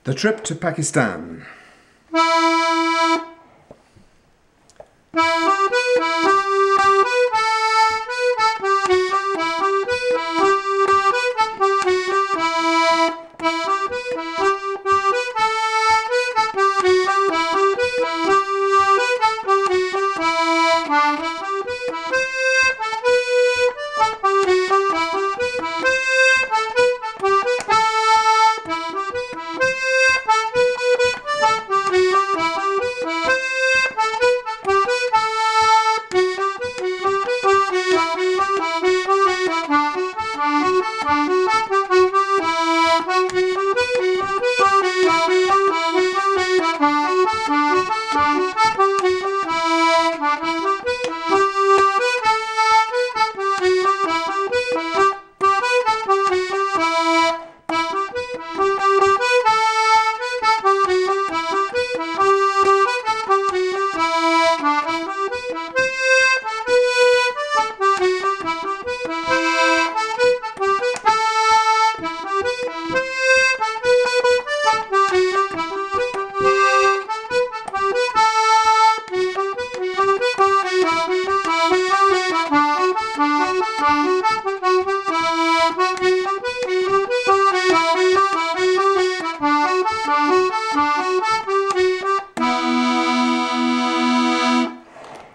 The Trip to Pakistan.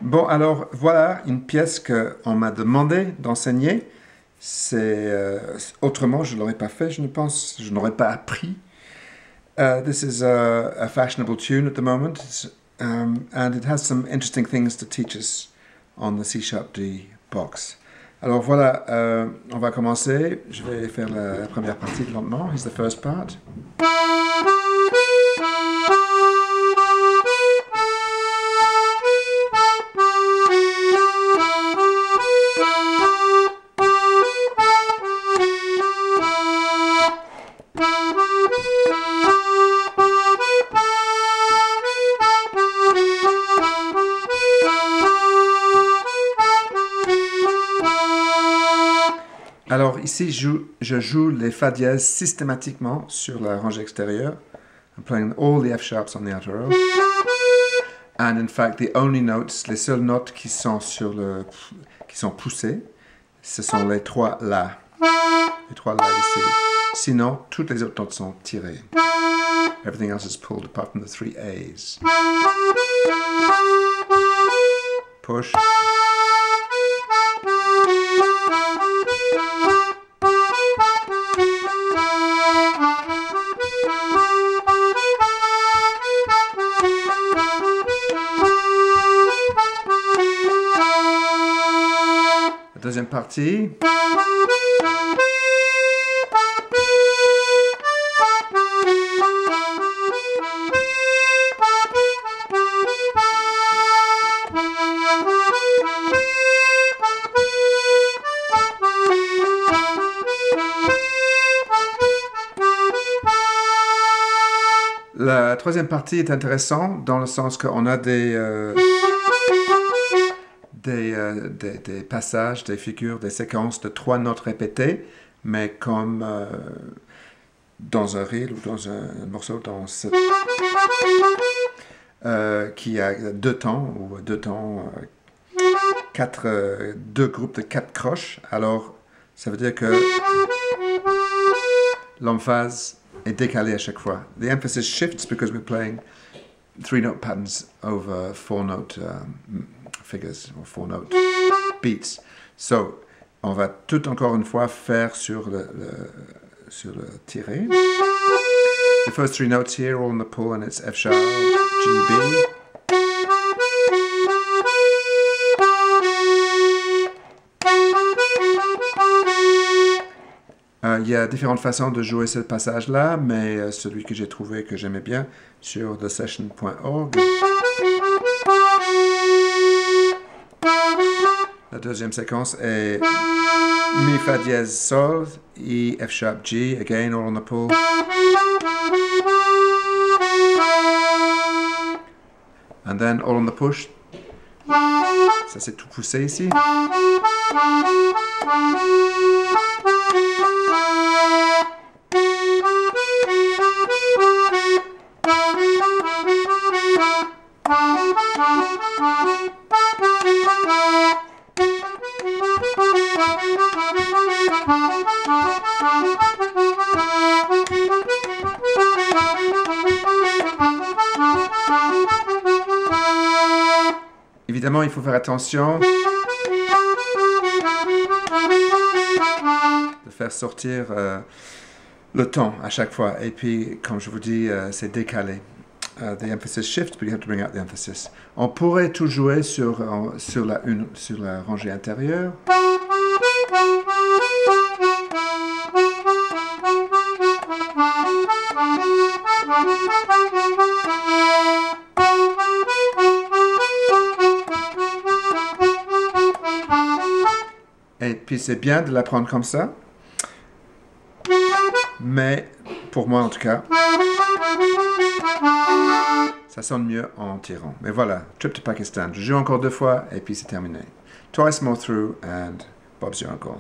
Bon, alors voilà une pièce qu'on m'a demandé d'enseigner. Autrement, je ne l'aurais pas fait, je ne pense. Je n'aurais pas appris. This is a fashionable tune at the moment, and it has some interesting things to teach us on the C#D box. Alors voilà, on va commencer. Je vais faire la première partie lentement. Here's the first part. Alors ici, je joue les Fa dièse systématiquement sur la rangée extérieure. I'm playing all the F sharps on the outer row. And in fact, the only notes, les seules notes qui sont poussées, ce sont les trois La. Les trois La ici. Sinon, toutes les autres notes sont tirées. Everything else is pulled apart from the three A's. Push. La deuxième partie. La troisième partie est intéressante dans le sens qu'on a des passages, des figures, des séquences de trois notes répétées, mais comme dans un reel ou dans un morceau qui a deux temps, deux groupes de quatre croches. Alors, ça veut dire que l'emphase est décalée à chaque fois. The emphasis shifts because we're playing three-note patterns over four-note figures, or four-note beats. So, on va tout encore une fois faire sur le tiré. The first three notes here, all in the pull, and it's F sharp, G, B. Il y a différentes façons de jouer ce passage-là, mais celui que j'ai trouvé que j'aimais bien sur thesession.org. La deuxième séquence est Mi, Fa dièse, Sol, E, F sharp, G, again all on the pull. And then all on the push. Ça c'est tout poussé ici. Évidemment, il faut faire attention de faire sortir le ton à chaque fois. Et puis, comme je vous dis, c'est décalé. The emphasis shifts, but you have to bring out the emphasis. On pourrait tout jouer sur la rangée intérieure. Et puis c'est bien de l'apprendre comme ça. Mais, pour moi en tout cas, ça sonne mieux en tirant. Mais voilà, Trip to Pakistan. Je joue encore 2 fois et puis c'est terminé. Twice more through and Bob's your uncle.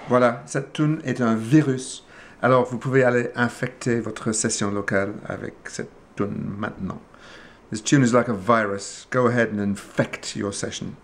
Voilà, cette tune est un virus. Alors, vous pouvez aller infecter votre session locale avec cette tune maintenant. This tune is like a virus. Go ahead and infect your session.